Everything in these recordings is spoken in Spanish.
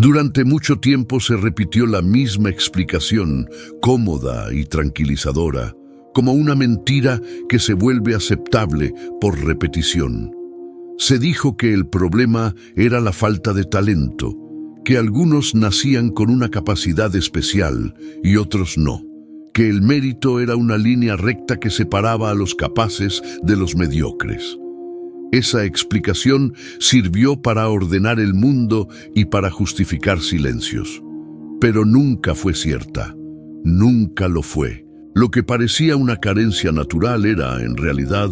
Durante mucho tiempo se repitió la misma explicación, cómoda y tranquilizadora, como una mentira que se vuelve aceptable por repetición. Se dijo que el problema era la falta de talento, que algunos nacían con una capacidad especial y otros no, que el mérito era una línea recta que separaba a los capaces de los mediocres. Esa explicación sirvió para ordenar el mundo y para justificar silencios. Pero nunca fue cierta, nunca lo fue. Lo que parecía una carencia natural era, en realidad,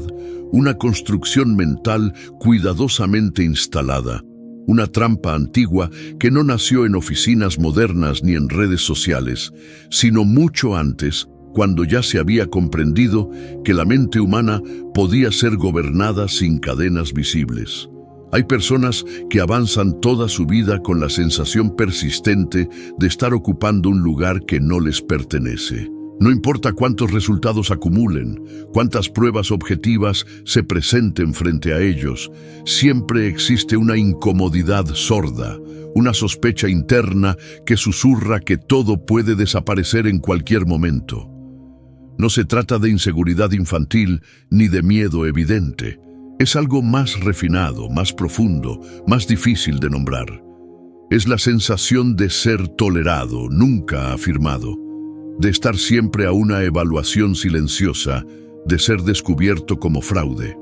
una construcción mental cuidadosamente instalada, una trampa antigua que no nació en oficinas modernas ni en redes sociales, sino mucho antes, cuando ya se había comprendido que la mente humana podía ser gobernada sin cadenas visibles. Hay personas que avanzan toda su vida con la sensación persistente de estar ocupando un lugar que no les pertenece. No importa cuántos resultados acumulen, cuántas pruebas objetivas se presenten frente a ellos, siempre existe una incomodidad sorda, una sospecha interna que susurra que todo puede desaparecer en cualquier momento. No se trata de inseguridad infantil ni de miedo evidente. Es algo más refinado, más profundo, más difícil de nombrar. Es la sensación de ser tolerado, nunca afirmado, de estar siempre a una evaluación silenciosa, de ser descubierto como fraude.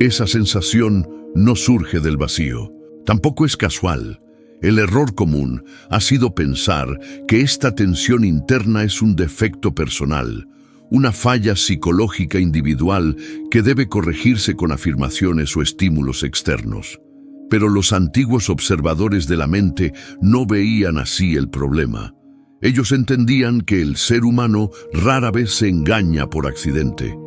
Esa sensación no surge del vacío, tampoco es casual. El error común ha sido pensar que esta tensión interna es un defecto personal, una falla psicológica individual que debe corregirse con afirmaciones o estímulos externos. Pero los antiguos observadores de la mente no veían así el problema. Ellos entendían que el ser humano rara vez se engaña por accidente.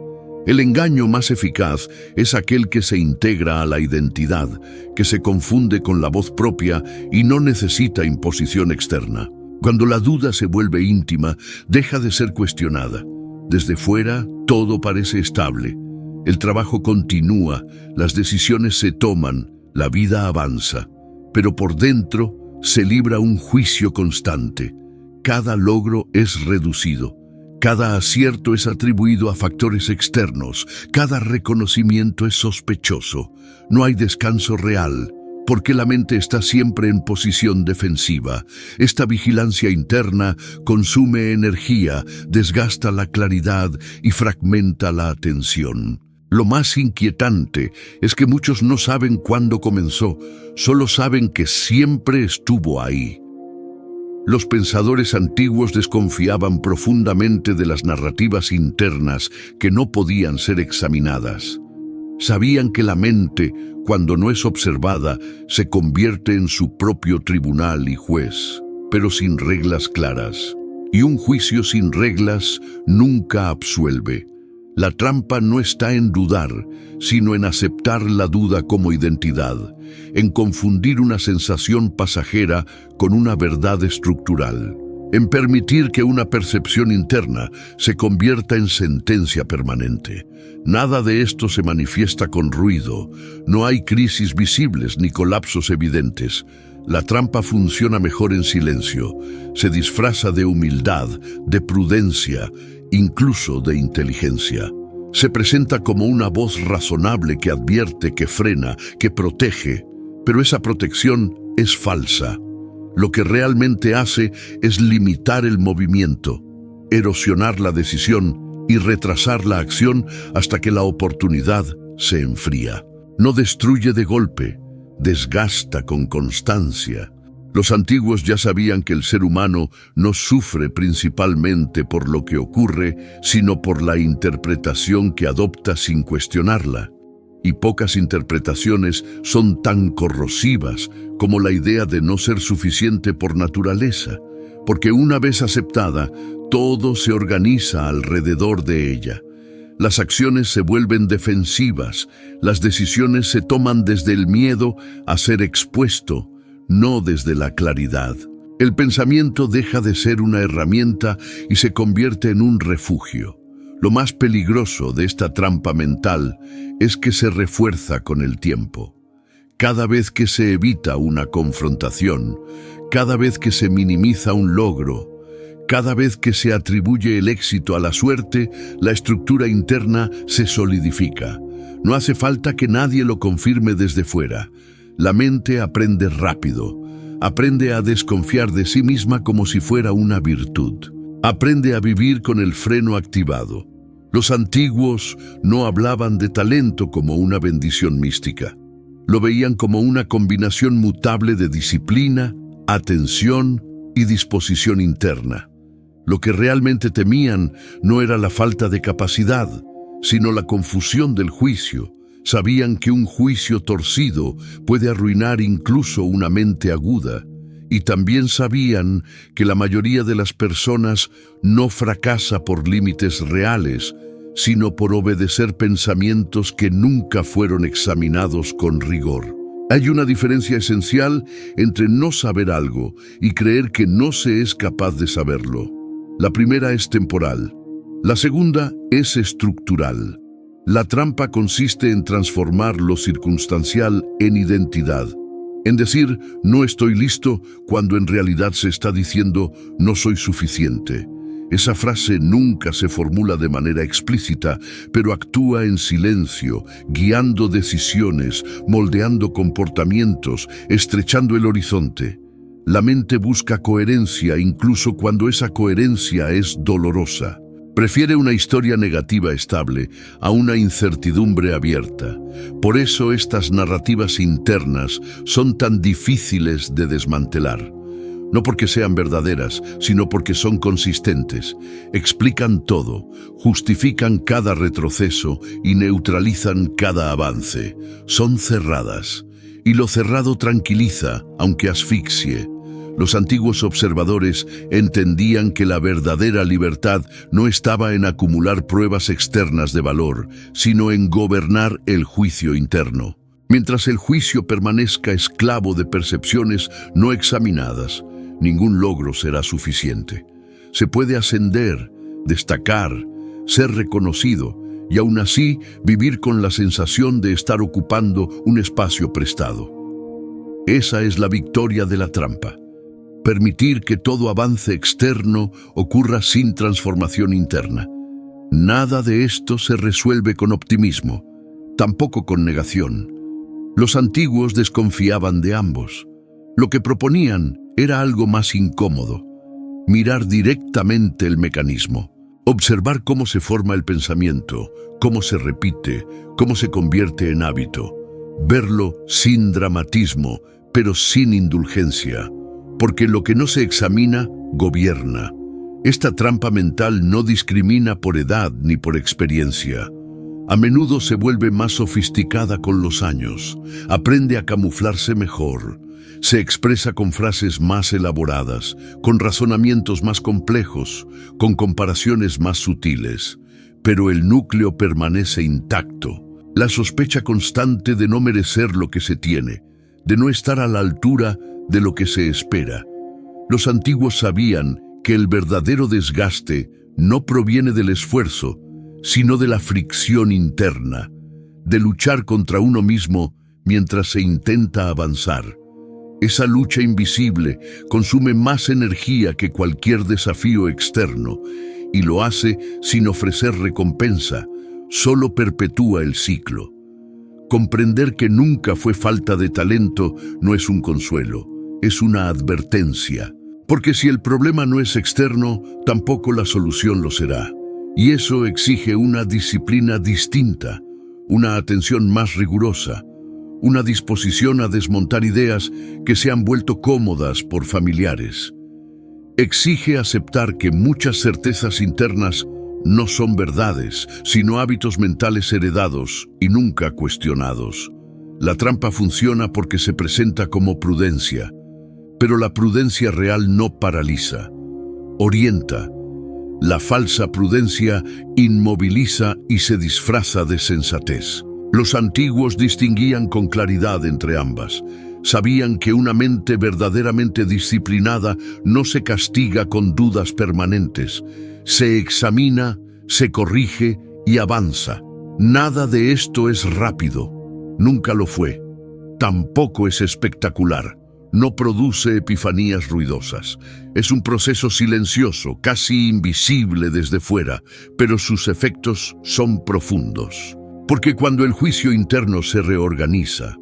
El engaño más eficaz es aquel que se integra a la identidad, que se confunde con la voz propia y no necesita imposición externa. Cuando la duda se vuelve íntima, deja de ser cuestionada. Desde fuera, todo parece estable. El trabajo continúa, las decisiones se toman, la vida avanza. Pero por dentro se libra un juicio constante. Cada logro es reducido. Cada acierto es atribuido a factores externos. Cada reconocimiento es sospechoso. No hay descanso real, porque la mente está siempre en posición defensiva. Esta vigilancia interna consume energía, desgasta la claridad y fragmenta la atención. Lo más inquietante es que muchos no saben cuándo comenzó, solo saben que siempre estuvo ahí. Los pensadores antiguos desconfiaban profundamente de las narrativas internas que no podían ser examinadas. Sabían que la mente, cuando no es observada, se convierte en su propio tribunal y juez, pero sin reglas claras. Y un juicio sin reglas nunca absuelve. La trampa no está en dudar, sino en aceptar la duda como identidad, en confundir una sensación pasajera con una verdad estructural, en permitir que una percepción interna se convierta en sentencia permanente. Nada de esto se manifiesta con ruido, no hay crisis visibles ni colapsos evidentes. La trampa funciona mejor en silencio, se disfraza de humildad, de prudencia, incluso de inteligencia. Se presenta como una voz razonable que advierte, que frena, que protege, pero esa protección es falsa. Lo que realmente hace es limitar el movimiento, erosionar la decisión y retrasar la acción hasta que la oportunidad se enfría. No destruye de golpe, desgasta con constancia. Los antiguos ya sabían que el ser humano no sufre principalmente por lo que ocurre, sino por la interpretación que adopta sin cuestionarla. Y pocas interpretaciones son tan corrosivas como la idea de no ser suficiente por naturaleza, porque una vez aceptada, todo se organiza alrededor de ella. Las acciones se vuelven defensivas, las decisiones se toman desde el miedo a ser expuesto, no desde la claridad. El pensamiento deja de ser una herramienta y se convierte en un refugio. Lo más peligroso de esta trampa mental es que se refuerza con el tiempo. Cada vez que se evita una confrontación, Cada vez que se minimiza un logro, cada vez que se atribuye el éxito a la suerte, la estructura interna se solidifica. No hace falta que nadie lo confirme desde fuera. La mente aprende rápido. Aprende a desconfiar de sí misma como si fuera una virtud. Aprende a vivir con el freno activado. Los antiguos no hablaban de talento como una bendición mística. Lo veían como una combinación mutable de disciplina, atención y disposición interna. Lo que realmente temían no era la falta de capacidad, sino la confusión del juicio. Sabían que un juicio torcido puede arruinar incluso una mente aguda. Y también sabían que la mayoría de las personas no fracasa por límites reales, sino por obedecer pensamientos que nunca fueron examinados con rigor. Hay una diferencia esencial entre no saber algo y creer que no se es capaz de saberlo. La primera es temporal. La segunda es estructural. La trampa consiste en transformar lo circunstancial en identidad. En decir, no estoy listo, cuando en realidad se está diciendo, no soy suficiente. Esa frase nunca se formula de manera explícita, pero actúa en silencio, guiando decisiones, moldeando comportamientos, estrechando el horizonte. La mente busca coherencia incluso cuando esa coherencia es dolorosa. Prefiere una historia negativa estable a una incertidumbre abierta. Por eso estas narrativas internas son tan difíciles de desmantelar. No porque sean verdaderas, sino porque son consistentes. Explican todo, justifican cada retroceso y neutralizan cada avance. Son cerradas. Y lo cerrado tranquiliza, aunque asfixie. Los antiguos observadores entendían que la verdadera libertad no estaba en acumular pruebas externas de valor, sino en gobernar el juicio interno. Mientras el juicio permanezca esclavo de percepciones no examinadas, ningún logro será suficiente. Se puede ascender, destacar, ser reconocido y aún así vivir con la sensación de estar ocupando un espacio prestado. Esa es la victoria de la trampa. Permitir que todo avance externo ocurra sin transformación interna. Nada de esto se resuelve con optimismo, tampoco con negación. Los antiguos desconfiaban de ambos. Lo que proponían era algo más incómodo: mirar directamente el mecanismo, observar cómo se forma el pensamiento, cómo se repite, cómo se convierte en hábito, verlo sin dramatismo, pero sin indulgencia. Porque lo que no se examina, gobierna. Esta trampa mental no discrimina por edad ni por experiencia. A menudo se vuelve más sofisticada con los años, aprende a camuflarse mejor, se expresa con frases más elaboradas, con razonamientos más complejos, con comparaciones más sutiles. Pero el núcleo permanece intacto. La sospecha constante de no merecer lo que se tiene, de no estar a la altura de lo que se espera. Los antiguos sabían que el verdadero desgaste no proviene del esfuerzo, sino de la fricción interna, de luchar contra uno mismo mientras se intenta avanzar. Esa lucha invisible consume más energía que cualquier desafío externo, y lo hace sin ofrecer recompensa, solo perpetúa el ciclo. Comprender que nunca fue falta de talento no es un consuelo, es una advertencia, porque si el problema no es externo, tampoco la solución lo será. Y eso exige una disciplina distinta, una atención más rigurosa, una disposición a desmontar ideas que se han vuelto cómodas por familiares. Exige aceptar que muchas certezas internas no son verdades, sino hábitos mentales heredados y nunca cuestionados. La trampa funciona porque se presenta como prudencia, pero la prudencia real no paraliza, orienta. La falsa prudencia inmoviliza y se disfraza de sensatez. Los antiguos distinguían con claridad entre ambas. Sabían que una mente verdaderamente disciplinada no se castiga con dudas permanentes. Se examina, se corrige y avanza. Nada de esto es rápido. Nunca lo fue. Tampoco es espectacular. No produce epifanías ruidosas. Es un proceso silencioso, casi invisible desde fuera, pero sus efectos son profundos. Porque cuando el juicio interno se reorganiza,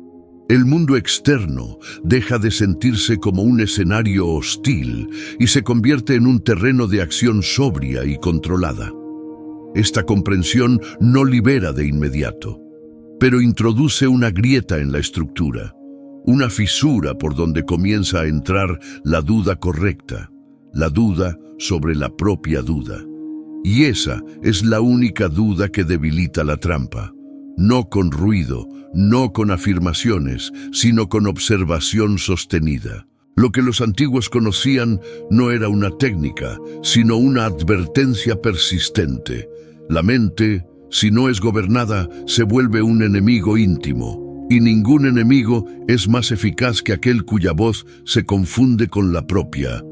el mundo externo deja de sentirse como un escenario hostil y se convierte en un terreno de acción sobria y controlada. Esta comprensión no libera de inmediato, pero introduce una grieta en la estructura, una fisura por donde comienza a entrar la duda correcta, la duda sobre la propia duda. Y esa es la única duda que debilita la trampa. No con ruido, no con afirmaciones, sino con observación sostenida. Lo que los antiguos conocían no era una técnica, sino una advertencia persistente. La mente, si no es gobernada, se vuelve un enemigo íntimo, y ningún enemigo es más eficaz que aquel cuya voz se confunde con la propia.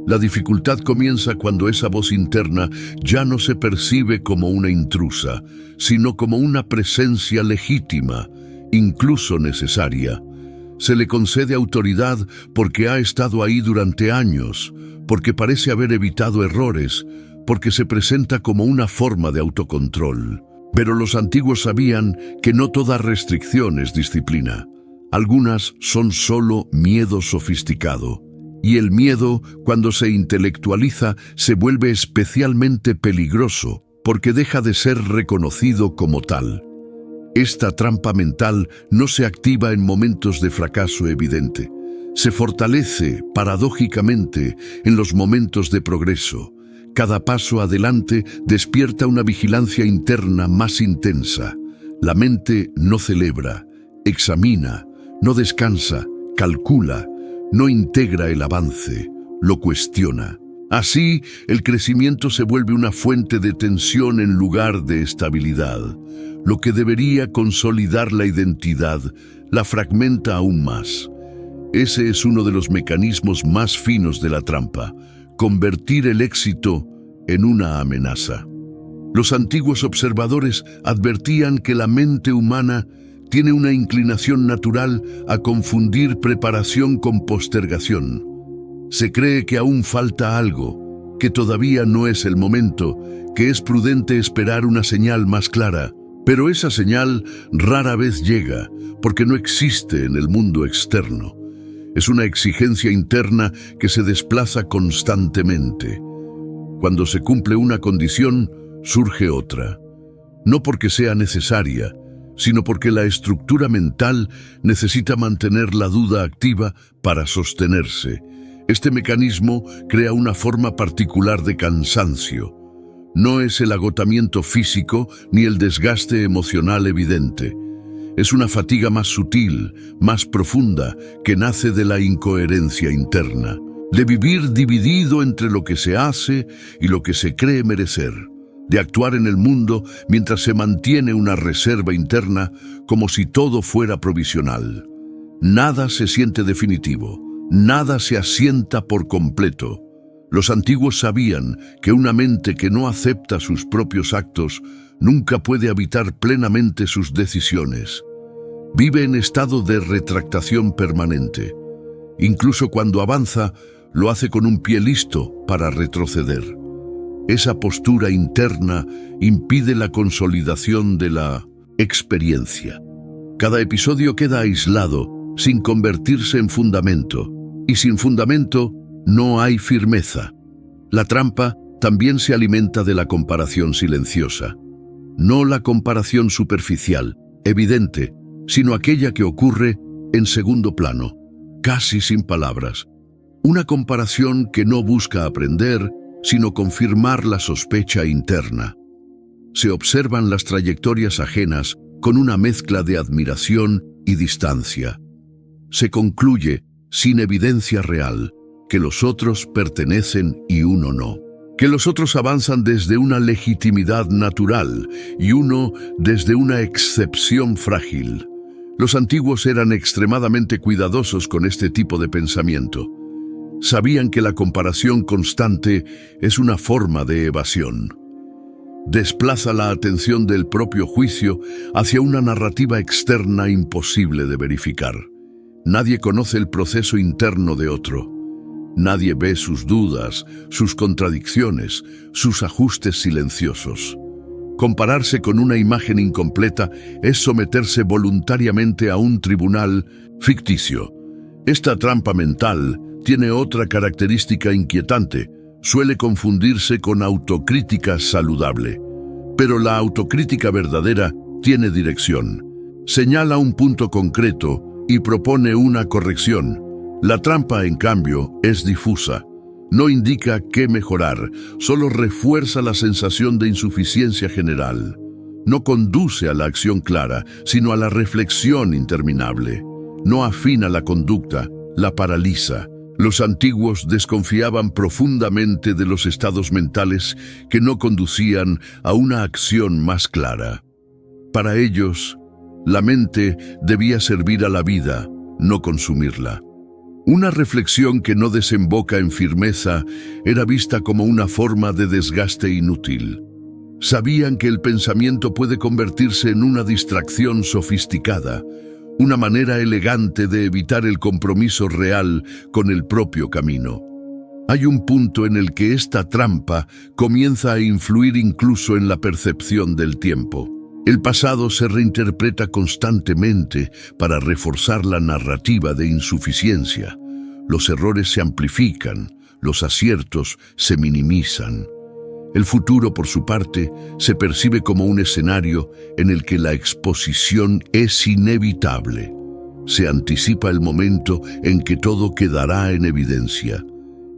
La dificultad comienza cuando esa voz interna ya no se percibe como una intrusa, sino como una presencia legítima, incluso necesaria. Se le concede autoridad porque ha estado ahí durante años, porque parece haber evitado errores, porque se presenta como una forma de autocontrol. Pero los antiguos sabían que no toda restricción es disciplina. Algunas son solo miedo sofisticado. Y el miedo, cuando se intelectualiza, se vuelve especialmente peligroso, porque deja de ser reconocido como tal. Esta trampa mental no se activa en momentos de fracaso evidente. Se fortalece, paradójicamente, en los momentos de progreso. Cada paso adelante despierta una vigilancia interna más intensa. La mente no celebra, examina, no descansa, calcula, no integra el avance, lo cuestiona. Así, el crecimiento se vuelve una fuente de tensión en lugar de estabilidad. Lo que debería consolidar la identidad, la fragmenta aún más. Ese es uno de los mecanismos más finos de la trampa, convertir el éxito en una amenaza. Los antiguos observadores advertían que la mente humana tiene una inclinación natural a confundir preparación con postergación. Se cree que aún falta algo, que todavía no es el momento, que es prudente esperar una señal más clara, pero esa señal rara vez llega, porque no existe en el mundo externo. Es una exigencia interna que se desplaza constantemente. Cuando se cumple una condición, surge otra. No porque sea necesaria, sino porque la estructura mental necesita mantener la duda activa para sostenerse. Este mecanismo crea una forma particular de cansancio. No es el agotamiento físico ni el desgaste emocional evidente. Es una fatiga más sutil, más profunda, que nace de la incoherencia interna, de vivir dividido entre lo que se hace y lo que se cree merecer, de actuar en el mundo mientras se mantiene una reserva interna como si todo fuera provisional. Nada se siente definitivo, nada se asienta por completo. Los antiguos sabían que una mente que no acepta sus propios actos nunca puede habitar plenamente sus decisiones. Vive en estado de retractación permanente. Incluso cuando avanza, lo hace con un pie listo para retroceder. Esa postura interna impide la consolidación de la experiencia. Cada episodio queda aislado, sin convertirse en fundamento, y sin fundamento no hay firmeza. La trampa también se alimenta de la comparación silenciosa. No la comparación superficial, evidente, sino aquella que ocurre en segundo plano, casi sin palabras. Una comparación que no busca aprender, sino confirmar la sospecha interna. Se observan las trayectorias ajenas con una mezcla de admiración y distancia. Se concluye, sin evidencia real, que los otros pertenecen y uno no. Que los otros avanzan desde una legitimidad natural y uno desde una excepción frágil. Los antiguos eran extremadamente cuidadosos con este tipo de pensamiento. Sabían que la comparación constante es una forma de evasión. Desplaza la atención del propio juicio hacia una narrativa externa imposible de verificar. Nadie conoce el proceso interno de otro. Nadie ve sus dudas, sus contradicciones, sus ajustes silenciosos. Compararse con una imagen incompleta es someterse voluntariamente a un tribunal ficticio. Esta trampa mental tiene otra característica inquietante. Suele confundirse con autocrítica saludable. Pero la autocrítica verdadera tiene dirección. Señala un punto concreto y propone una corrección. La trampa, en cambio, es difusa. No indica qué mejorar, solo refuerza la sensación de insuficiencia general. No conduce a la acción clara, sino a la reflexión interminable. No afina la conducta, la paraliza. Los antiguos desconfiaban profundamente de los estados mentales que no conducían a una acción más clara. Para ellos, la mente debía servir a la vida, no consumirla. Una reflexión que no desemboca en firmeza era vista como una forma de desgaste inútil. Sabían que el pensamiento puede convertirse en una distracción sofisticada, una manera elegante de evitar el compromiso real con el propio camino. Hay un punto en el que esta trampa comienza a influir incluso en la percepción del tiempo. El pasado se reinterpreta constantemente para reforzar la narrativa de insuficiencia. Los errores se amplifican, los aciertos se minimizan. El futuro, por su parte, se percibe como un escenario en el que la exposición es inevitable. Se anticipa el momento en que todo quedará en evidencia.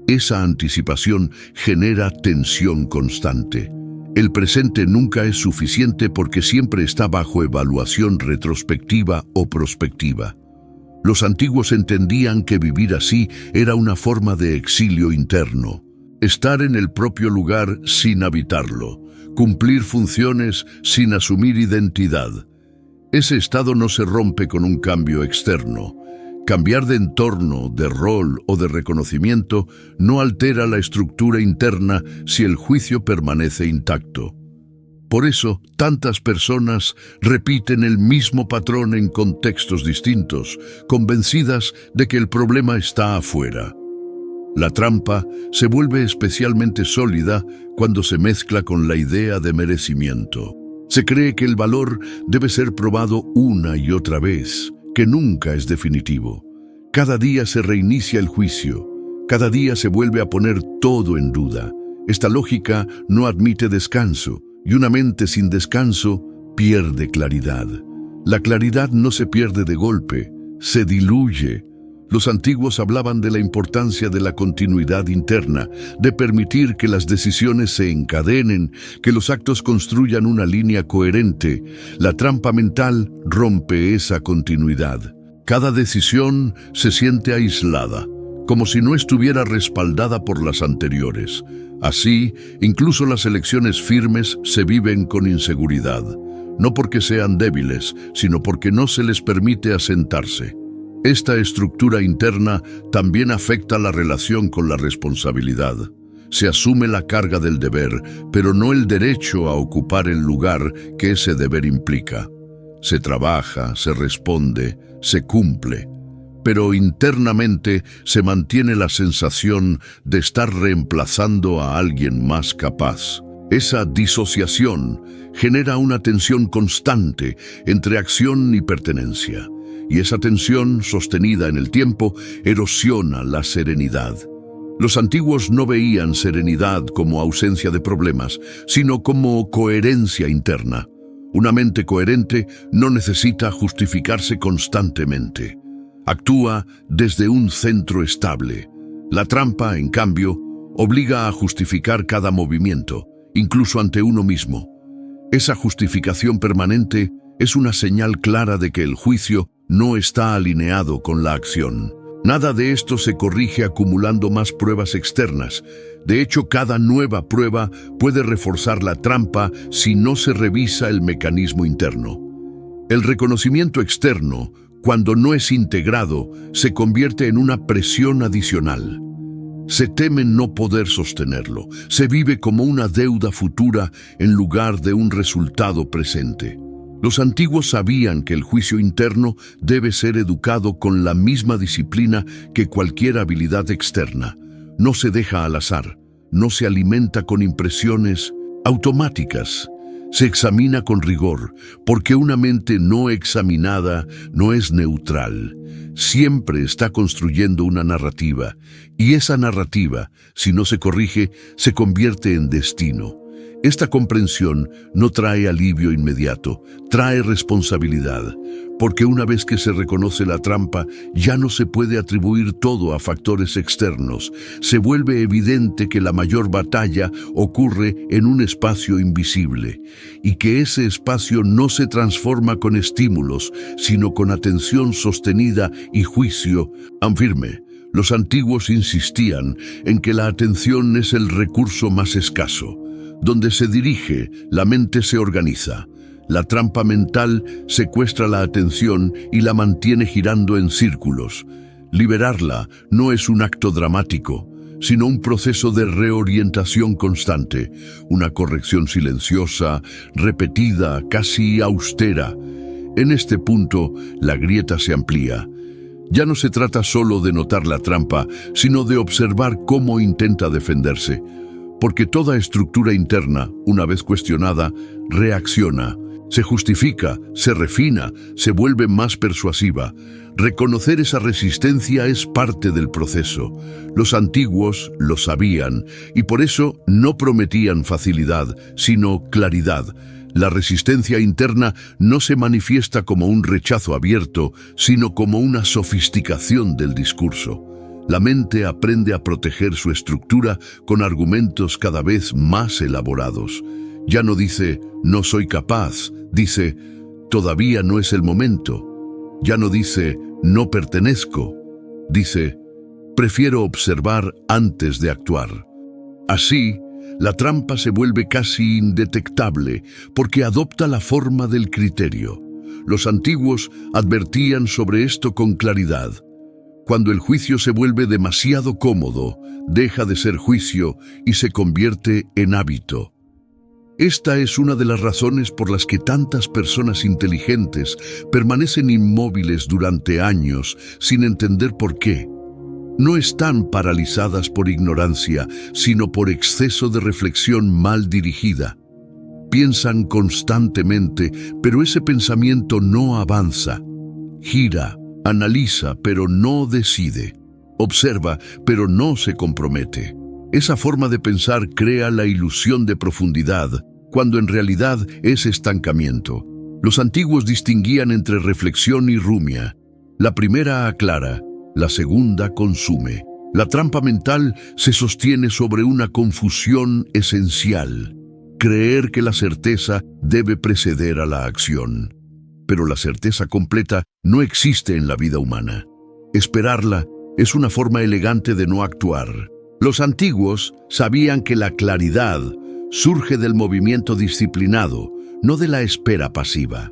Esa anticipación genera tensión constante. El presente nunca es suficiente porque siempre está bajo evaluación retrospectiva o prospectiva. Los antiguos entendían que vivir así era una forma de exilio interno. Estar en el propio lugar sin habitarlo, cumplir funciones sin asumir identidad. Ese estado no se rompe con un cambio externo. Cambiar de entorno, de rol o de reconocimiento no altera la estructura interna si el juicio permanece intacto. Por eso, tantas personas repiten el mismo patrón en contextos distintos, convencidas de que el problema está afuera. La trampa se vuelve especialmente sólida cuando se mezcla con la idea de merecimiento. Se cree que el valor debe ser probado una y otra vez, que nunca es definitivo. Cada día se reinicia el juicio, cada día se vuelve a poner todo en duda. Esta lógica no admite descanso, y una mente sin descanso pierde claridad. La claridad no se pierde de golpe, se diluye. Los antiguos hablaban de la importancia de la continuidad interna, de permitir que las decisiones se encadenen, que los actos construyan una línea coherente. La trampa mental rompe esa continuidad. Cada decisión se siente aislada, como si no estuviera respaldada por las anteriores. Así, incluso las elecciones firmes se viven con inseguridad, no porque sean débiles, sino porque no se les permite asentarse. Esta estructura interna también afecta la relación con la responsabilidad. Se asume la carga del deber, pero no el derecho a ocupar el lugar que ese deber implica. Se trabaja, se responde, se cumple, pero internamente se mantiene la sensación de estar reemplazando a alguien más capaz. Esa disociación genera una tensión constante entre acción y pertenencia. Y esa tensión, sostenida en el tiempo, erosiona la serenidad. Los antiguos no veían serenidad como ausencia de problemas, sino como coherencia interna. Una mente coherente no necesita justificarse constantemente. Actúa desde un centro estable. La trampa, en cambio, obliga a justificar cada movimiento, incluso ante uno mismo. Esa justificación permanente es una señal clara de que el juicio no está alineado con la acción. Nada de esto se corrige acumulando más pruebas externas. De hecho, cada nueva prueba puede reforzar la trampa si no se revisa el mecanismo interno. El reconocimiento externo, cuando no es integrado, se convierte en una presión adicional. Se teme no poder sostenerlo. Se vive como una deuda futura en lugar de un resultado presente. Los antiguos sabían que el juicio interno debe ser educado con la misma disciplina que cualquier habilidad externa. No se deja al azar, no se alimenta con impresiones automáticas. Se examina con rigor, porque una mente no examinada no es neutral. Siempre está construyendo una narrativa, y esa narrativa, si no se corrige, se convierte en destino. Esta comprensión no trae alivio inmediato, trae responsabilidad, porque una vez que se reconoce la trampa, ya no se puede atribuir todo a factores externos. Se vuelve evidente que la mayor batalla ocurre en un espacio invisible, y que ese espacio no se transforma con estímulos, sino con atención sostenida y juicio firme. Los antiguos insistían en que la atención es el recurso más escaso. Donde se dirige, la mente se organiza. La trampa mental secuestra la atención y la mantiene girando en círculos. Liberarla no es un acto dramático, sino un proceso de reorientación constante, una corrección silenciosa, repetida, casi austera. En este punto, la grieta se amplía. Ya no se trata solo de notar la trampa, sino de observar cómo intenta defenderse. Porque toda estructura interna, una vez cuestionada, reacciona, se justifica, se refina, se vuelve más persuasiva. Reconocer esa resistencia es parte del proceso. Los antiguos lo sabían y por eso no prometían facilidad, sino claridad. La resistencia interna no se manifiesta como un rechazo abierto, sino como una sofisticación del discurso. La mente aprende a proteger su estructura con argumentos cada vez más elaborados. Ya no dice, no soy capaz, dice, todavía no es el momento. Ya no dice, no pertenezco, dice, prefiero observar antes de actuar. Así, la trampa se vuelve casi indetectable porque adopta la forma del criterio. Los antiguos advertían sobre esto con claridad. Cuando el juicio se vuelve demasiado cómodo, deja de ser juicio y se convierte en hábito. Esta es una de las razones por las que tantas personas inteligentes permanecen inmóviles durante años sin entender por qué. No están paralizadas por ignorancia, sino por exceso de reflexión mal dirigida. Piensan constantemente, pero ese pensamiento no avanza. Gira, analiza, pero no decide. Observa, pero no se compromete. Esa forma de pensar crea la ilusión de profundidad, cuando en realidad es estancamiento. Los antiguos distinguían entre reflexión y rumia. La primera aclara, la segunda consume. La trampa mental se sostiene sobre una confusión esencial. Creer que la certeza debe preceder a la acción. Pero la certeza completa no existe en la vida humana. Esperarla es una forma elegante de no actuar. Los antiguos sabían que la claridad surge del movimiento disciplinado, no de la espera pasiva.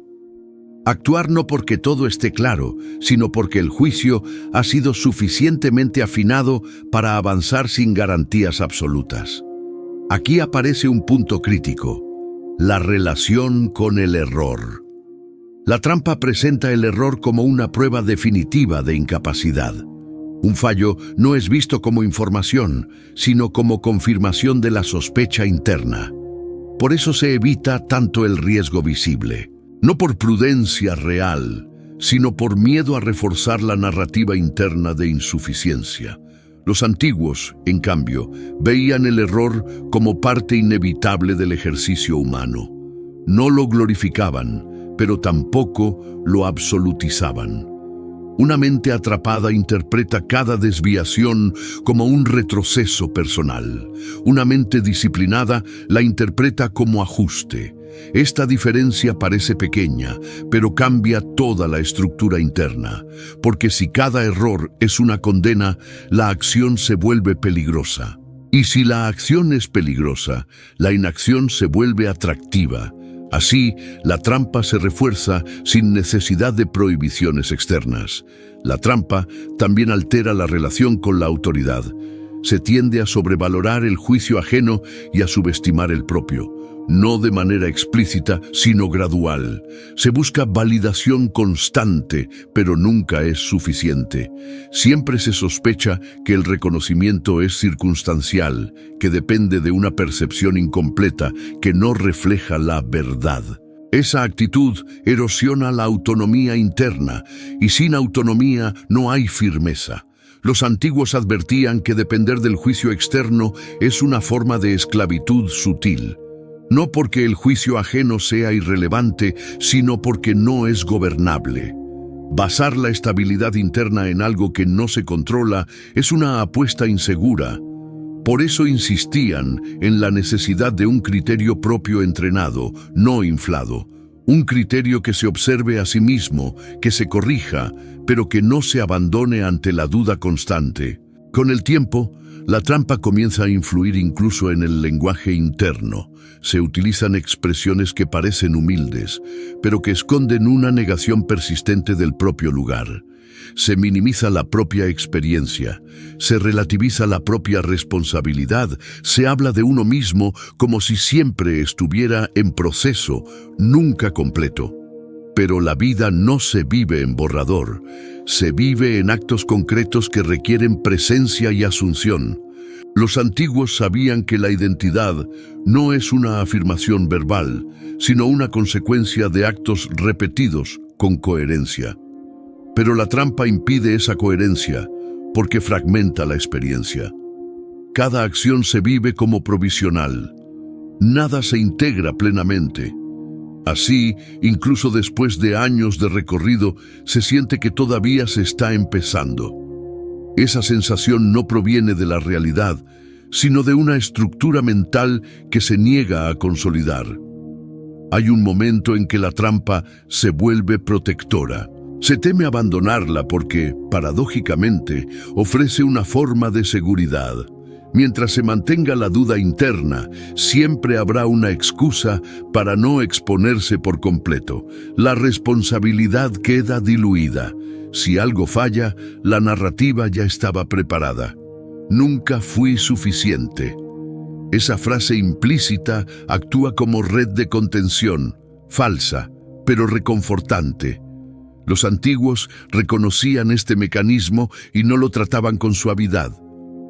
Actuar no porque todo esté claro, sino porque el juicio ha sido suficientemente afinado para avanzar sin garantías absolutas. Aquí aparece un punto crítico: la relación con el error. La trampa presenta el error como una prueba definitiva de incapacidad. Un fallo no es visto como información, sino como confirmación de la sospecha interna. Por eso se evita tanto el riesgo visible, no por prudencia real, sino por miedo a reforzar la narrativa interna de insuficiencia. Los antiguos, en cambio, veían el error como parte inevitable del ejercicio humano. No lo glorificaban, pero tampoco lo absolutizaban. Una mente atrapada interpreta cada desviación como un retroceso personal. Una mente disciplinada la interpreta como ajuste. Esta diferencia parece pequeña, pero cambia toda la estructura interna, porque si cada error es una condena, la acción se vuelve peligrosa. Y si la acción es peligrosa, la inacción se vuelve atractiva. Así, la trampa se refuerza sin necesidad de prohibiciones externas. La trampa también altera la relación con la autoridad. Se tiende a sobrevalorar el juicio ajeno y a subestimar el propio, no de manera explícita, sino gradual. Se busca validación constante, pero nunca es suficiente. Siempre se sospecha que el reconocimiento es circunstancial, que depende de una percepción incompleta, que no refleja la verdad. Esa actitud erosiona la autonomía interna, y sin autonomía no hay firmeza. Los antiguos advertían que depender del juicio externo es una forma de esclavitud sutil. No porque el juicio ajeno sea irrelevante, sino porque no es gobernable. Basar la estabilidad interna en algo que no se controla es una apuesta insegura. Por eso insistían en la necesidad de un criterio propio entrenado, no inflado. Un criterio que se observe a sí mismo, que se corrija, pero que no se abandone ante la duda constante. Con el tiempo, la trampa comienza a influir incluso en el lenguaje interno. Se utilizan expresiones que parecen humildes, pero que esconden una negación persistente del propio lugar. Se minimiza la propia experiencia, se relativiza la propia responsabilidad, se habla de uno mismo como si siempre estuviera en proceso, nunca completo. Pero la vida no se vive en borrador, se vive en actos concretos que requieren presencia y asunción. Los antiguos sabían que la identidad no es una afirmación verbal, sino una consecuencia de actos repetidos con coherencia. Pero la trampa impide esa coherencia porque fragmenta la experiencia. Cada acción se vive como provisional. Nada se integra plenamente. Así, incluso después de años de recorrido, se siente que todavía se está empezando. Esa sensación no proviene de la realidad, sino de una estructura mental que se niega a consolidar. Hay un momento en que la trampa se vuelve protectora. Se teme abandonarla porque, paradójicamente, ofrece una forma de seguridad. Mientras se mantenga la duda interna, siempre habrá una excusa para no exponerse por completo. La responsabilidad queda diluida. Si algo falla, la narrativa ya estaba preparada. Nunca fui suficiente. Esa frase implícita actúa como red de contención, falsa, pero reconfortante. Los antiguos reconocían este mecanismo y no lo trataban con suavidad.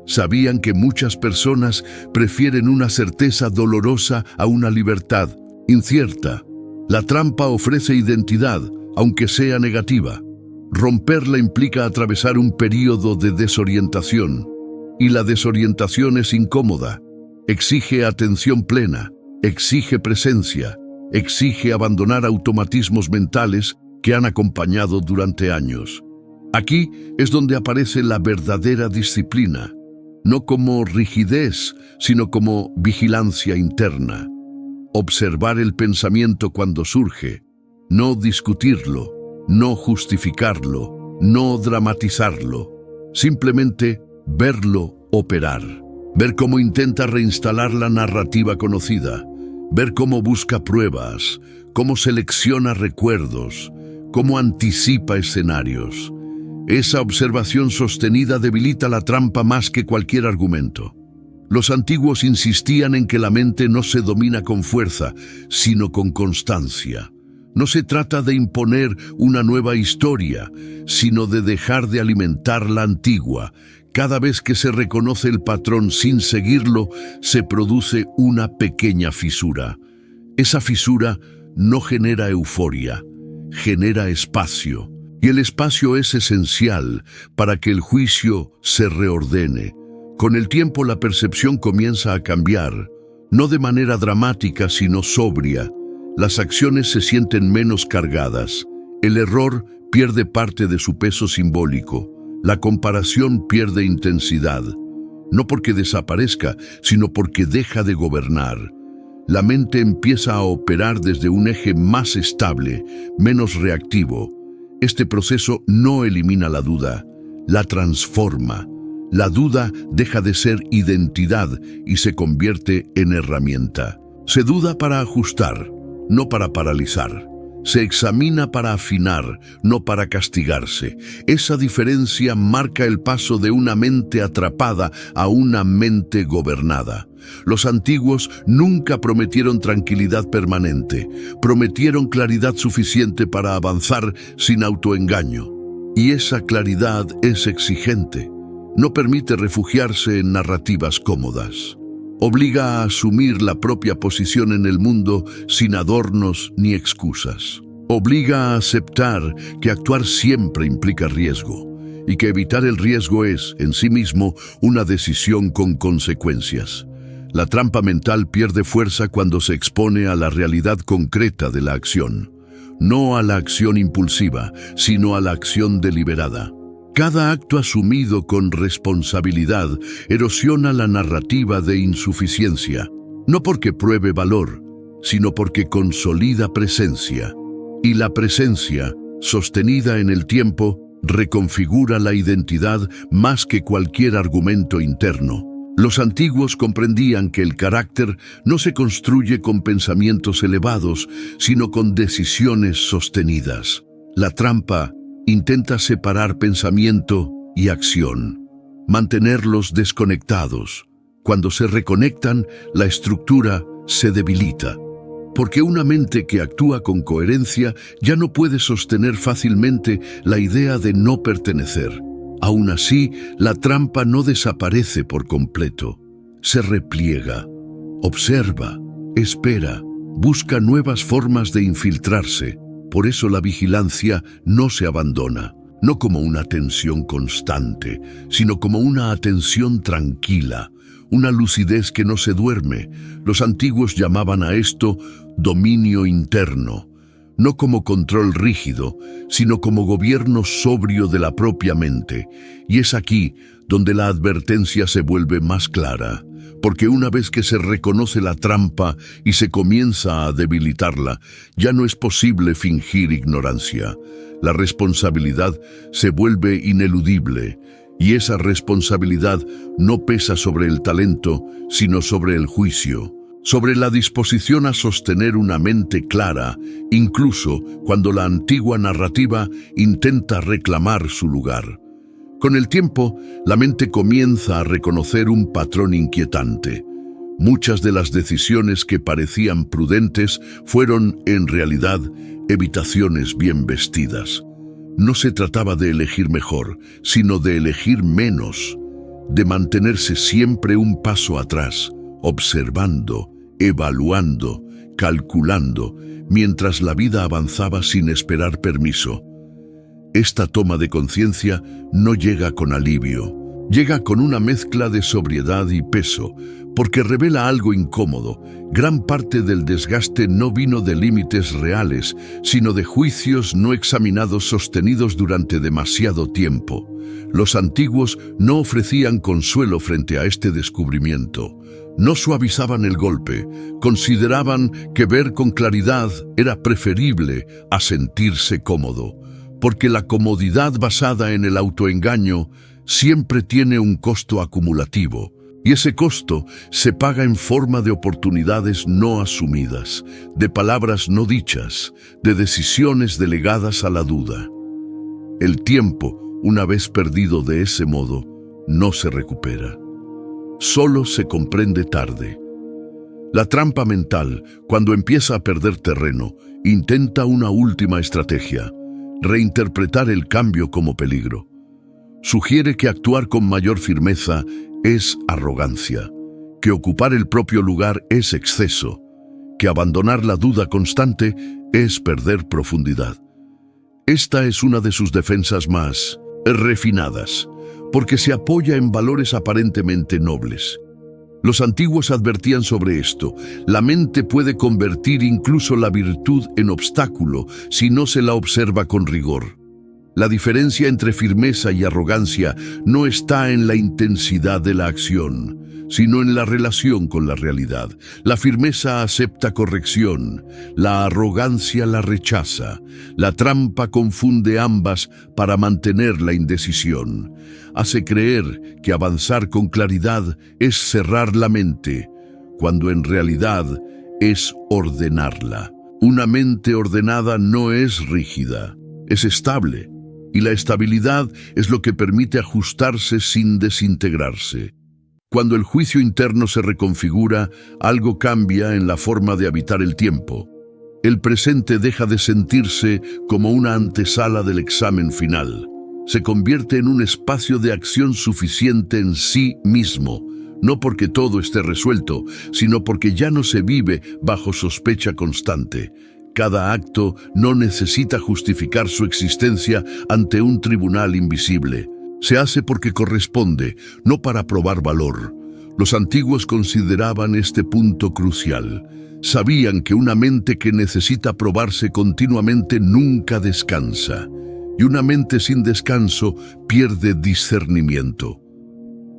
Sabían que muchas personas prefieren una certeza dolorosa a una libertad incierta. La trampa ofrece identidad, aunque sea negativa. Romperla implica atravesar un período de desorientación. Y la desorientación es incómoda. Exige atención plena, exige presencia, exige abandonar automatismos mentales que han acompañado durante años. Aquí es donde aparece la verdadera disciplina, no como rigidez, sino como vigilancia interna. Observar el pensamiento cuando surge, no discutirlo, no justificarlo, no dramatizarlo, simplemente verlo operar. Ver cómo intenta reinstalar la narrativa conocida, ver cómo busca pruebas, cómo selecciona recuerdos, cómo anticipa escenarios. Esa observación sostenida debilita la trampa más que cualquier argumento. Los antiguos insistían en que la mente no se domina con fuerza, sino con constancia. No se trata de imponer una nueva historia, sino de dejar de alimentar la antigua. Cada vez que se reconoce el patrón sin seguirlo, se produce una pequeña fisura. Esa fisura no genera euforia, genera espacio. Y el espacio es esencial para que el juicio se reordene. Con el tiempo la percepción comienza a cambiar, no de manera dramática sino sobria. Las acciones se sienten menos cargadas. El error pierde parte de su peso simbólico. La comparación pierde intensidad. No porque desaparezca, sino porque deja de gobernar. La mente empieza a operar desde un eje más estable, menos reactivo. Este proceso no elimina la duda, la transforma. La duda deja de ser identidad y se convierte en herramienta. Se duda para ajustar, no para paralizar. Se examina para afinar, no para castigarse. Esa diferencia marca el paso de una mente atrapada a una mente gobernada. Los antiguos nunca prometieron tranquilidad permanente, prometieron claridad suficiente para avanzar sin autoengaño. Y esa claridad es exigente. No permite refugiarse en narrativas cómodas. Obliga a asumir la propia posición en el mundo sin adornos ni excusas. Obliga a aceptar que actuar siempre implica riesgo y que evitar el riesgo es, en sí mismo, una decisión con consecuencias. La trampa mental pierde fuerza cuando se expone a la realidad concreta de la acción. No a la acción impulsiva, sino a la acción deliberada. Cada acto asumido con responsabilidad erosiona la narrativa de insuficiencia, no porque pruebe valor, sino porque consolida presencia. Y la presencia, sostenida en el tiempo, reconfigura la identidad más que cualquier argumento interno. Los antiguos comprendían que el carácter no se construye con pensamientos elevados, sino con decisiones sostenidas. La trampa intenta separar pensamiento y acción, mantenerlos desconectados. Cuando se reconectan, la estructura se debilita, porque una mente que actúa con coherencia ya no puede sostener fácilmente la idea de no pertenecer. Aún así, la trampa no desaparece por completo. Se repliega, observa, espera, busca nuevas formas de infiltrarse. Por eso la vigilancia no se abandona, no como una atención constante, sino como una atención tranquila, una lucidez que no se duerme. Los antiguos llamaban a esto dominio interno, no como control rígido, sino como gobierno sobrio de la propia mente. Y es aquí donde la advertencia se vuelve más clara, porque una vez que se reconoce la trampa y se comienza a debilitarla, ya no es posible fingir ignorancia. La responsabilidad se vuelve ineludible, y esa responsabilidad no pesa sobre el talento, sino sobre el juicio, sobre la disposición a sostener una mente clara, incluso cuando la antigua narrativa intenta reclamar su lugar. Con el tiempo, la mente comienza a reconocer un patrón inquietante. Muchas de las decisiones que parecían prudentes fueron, en realidad, evitaciones bien vestidas. No se trataba de elegir mejor, sino de elegir menos, de mantenerse siempre un paso atrás, observando, evaluando, calculando, mientras la vida avanzaba sin esperar permiso. Esta toma de conciencia no llega con alivio, llega con una mezcla de sobriedad y peso, porque revela algo incómodo. Gran parte del desgaste no vino de límites reales, sino de juicios no examinados sostenidos durante demasiado tiempo. Los antiguos no ofrecían consuelo frente a este descubrimiento. No suavizaban el golpe, consideraban que ver con claridad era preferible a sentirse cómodo, porque la comodidad basada en el autoengaño siempre tiene un costo acumulativo, y ese costo se paga en forma de oportunidades no asumidas, de palabras no dichas, de decisiones delegadas a la duda. El tiempo, una vez perdido de ese modo, no se recupera. Solo se comprende tarde. La trampa mental, cuando empieza a perder terreno, intenta una última estrategia: reinterpretar el cambio como peligro. Sugiere que actuar con mayor firmeza es arrogancia, que ocupar el propio lugar es exceso, que abandonar la duda constante es perder profundidad. Esta es una de sus defensas más refinadas, porque se apoya en valores aparentemente nobles. Los antiguos advertían sobre esto: la mente puede convertir incluso la virtud en obstáculo si no se la observa con rigor. La diferencia entre firmeza y arrogancia no está en la intensidad de la acción, sino en la relación con la realidad. La firmeza acepta corrección, la arrogancia la rechaza. La trampa confunde ambas para mantener la indecisión. Hace creer que avanzar con claridad es cerrar la mente, cuando en realidad es ordenarla. Una mente ordenada no es rígida, es estable, y la estabilidad es lo que permite ajustarse sin desintegrarse. Cuando el juicio interno se reconfigura, algo cambia en la forma de habitar el tiempo. El presente deja de sentirse como una antesala del examen final. Se convierte en un espacio de acción suficiente en sí mismo, no porque todo esté resuelto, sino porque ya no se vive bajo sospecha constante. Cada acto no necesita justificar su existencia ante un tribunal invisible. Se hace porque corresponde, no para probar valor. Los antiguos consideraban este punto crucial. Sabían que una mente que necesita probarse continuamente nunca descansa, y una mente sin descanso pierde discernimiento.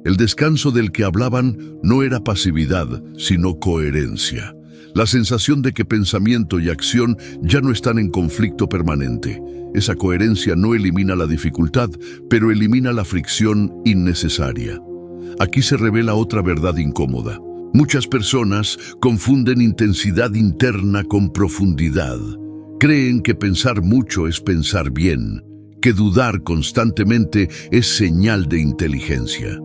El descanso del que hablaban no era pasividad, sino coherencia. La sensación de que pensamiento y acción ya no están en conflicto permanente. Esa coherencia no elimina la dificultad, pero elimina la fricción innecesaria. Aquí se revela otra verdad incómoda. Muchas personas confunden intensidad interna con profundidad. Creen que pensar mucho es pensar bien, que dudar constantemente es señal de inteligencia.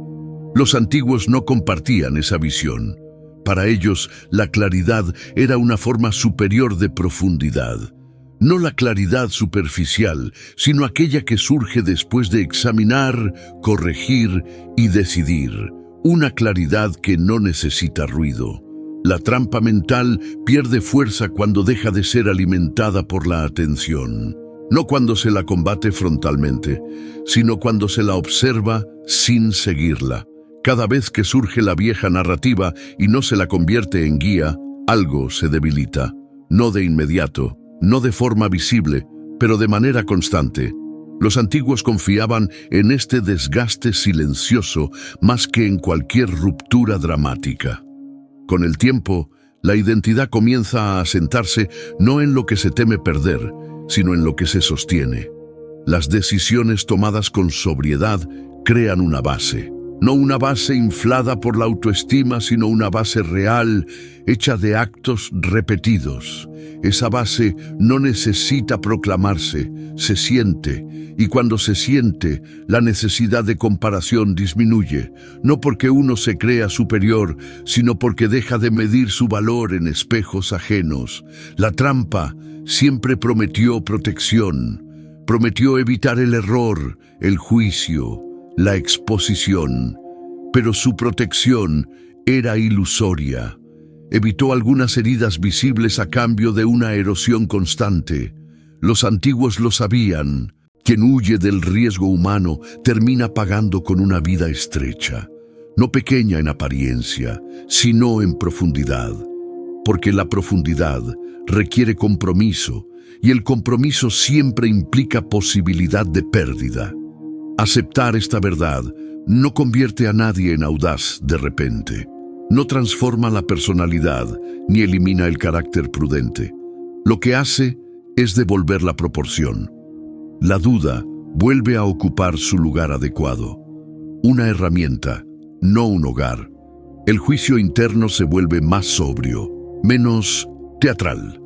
Los antiguos no compartían esa visión. Para ellos, la claridad era una forma superior de profundidad. No la claridad superficial, sino aquella que surge después de examinar, corregir y decidir. Una claridad que no necesita ruido. La trampa mental pierde fuerza cuando deja de ser alimentada por la atención. No cuando se la combate frontalmente, sino cuando se la observa sin seguirla. Cada vez que surge la vieja narrativa y no se la convierte en guía, algo se debilita. No de inmediato, no de forma visible, pero de manera constante. Los antiguos confiaban en este desgaste silencioso más que en cualquier ruptura dramática. Con el tiempo, la identidad comienza a asentarse no en lo que se teme perder, sino en lo que se sostiene. Las decisiones tomadas con sobriedad crean una base. No una base inflada por la autoestima, sino una base real, hecha de actos repetidos. Esa base no necesita proclamarse, se siente, y cuando se siente, la necesidad de comparación disminuye, no porque uno se crea superior, sino porque deja de medir su valor en espejos ajenos. La trampa siempre prometió protección, prometió evitar el error, el juicio, la exposición, pero su protección era ilusoria. Evitó algunas heridas visibles a cambio de una erosión constante. Los antiguos lo sabían. Quien huye del riesgo humano termina pagando con una vida estrecha, no pequeña en apariencia, sino en profundidad, porque la profundidad requiere compromiso, y el compromiso siempre implica posibilidad de pérdida. Aceptar esta verdad no convierte a nadie en audaz de repente. No transforma la personalidad ni elimina el carácter prudente. Lo que hace es devolver la proporción. La duda vuelve a ocupar su lugar adecuado. Una herramienta, no un hogar. El juicio interno se vuelve más sobrio, menos teatral.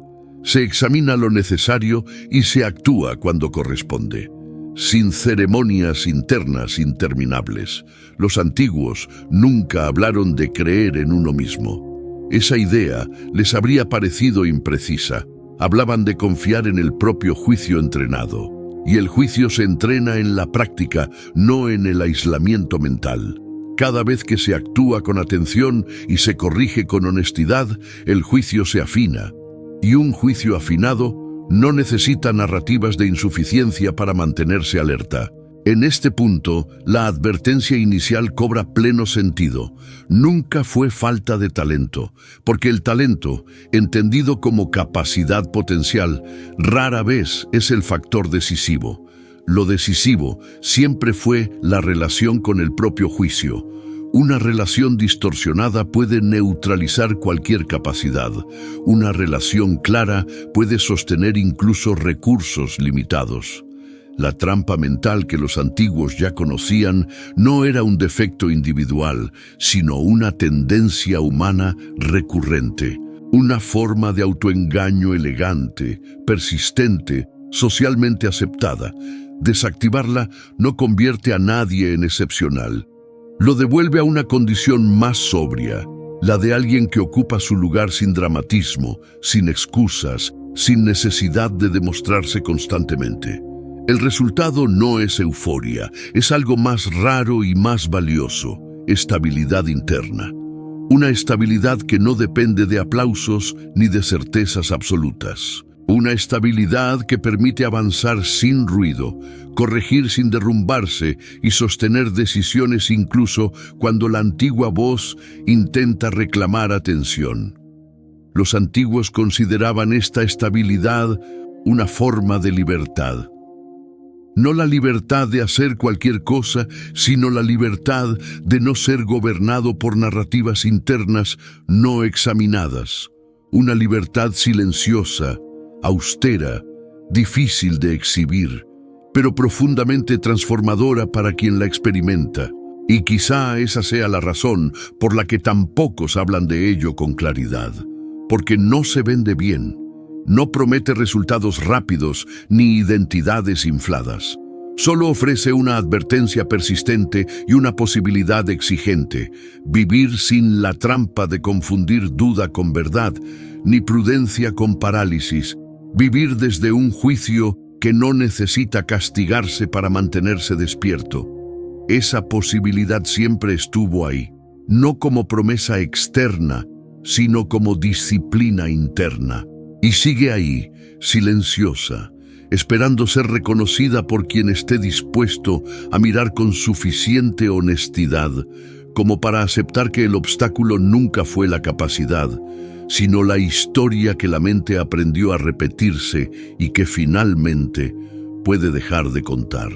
Se examina lo necesario y se actúa cuando corresponde. Sin ceremonias internas interminables. Los antiguos nunca hablaron de creer en uno mismo. Esa idea les habría parecido imprecisa. Hablaban de confiar en el propio juicio entrenado. Y el juicio se entrena en la práctica, no en el aislamiento mental. Cada vez que se actúa con atención y se corrige con honestidad, el juicio se afina. Y un juicio afinado no necesita narrativas de insuficiencia para mantenerse alerta. En este punto, la advertencia inicial cobra pleno sentido. Nunca fue falta de talento, porque el talento, entendido como capacidad potencial, rara vez es el factor decisivo. Lo decisivo siempre fue la relación con el propio juicio. Una relación distorsionada puede neutralizar cualquier capacidad. Una relación clara puede sostener incluso recursos limitados. La trampa mental que los antiguos ya conocían no era un defecto individual, sino una tendencia humana recurrente. Una forma de autoengaño elegante, persistente, socialmente aceptada. Desactivarla no convierte a nadie en excepcional. Lo devuelve a una condición más sobria, la de alguien que ocupa su lugar sin dramatismo, sin excusas, sin necesidad de demostrarse constantemente. El resultado no es euforia, es algo más raro y más valioso: estabilidad interna. Una estabilidad que no depende de aplausos ni de certezas absolutas. Una estabilidad que permite avanzar sin ruido, corregir sin derrumbarse y sostener decisiones incluso cuando la antigua voz intenta reclamar atención. Los antiguos consideraban esta estabilidad una forma de libertad. No la libertad de hacer cualquier cosa, sino la libertad de no ser gobernado por narrativas internas no examinadas. Una libertad silenciosa, austera, difícil de exhibir, pero profundamente transformadora para quien la experimenta. Y quizá esa sea la razón por la que tan pocos hablan de ello con claridad. Porque no se vende bien. No promete resultados rápidos ni identidades infladas. Solo ofrece una advertencia persistente y una posibilidad exigente: vivir sin la trampa de confundir duda con verdad, ni prudencia con parálisis. Vivir desde un juicio que no necesita castigarse para mantenerse despierto. Esa posibilidad siempre estuvo ahí, no como promesa externa, sino como disciplina interna. Y sigue ahí, silenciosa, esperando ser reconocida por quien esté dispuesto a mirar con suficiente honestidad como para aceptar que el obstáculo nunca fue la capacidad, sino la historia que la mente aprendió a repetirse y que finalmente puede dejar de contar.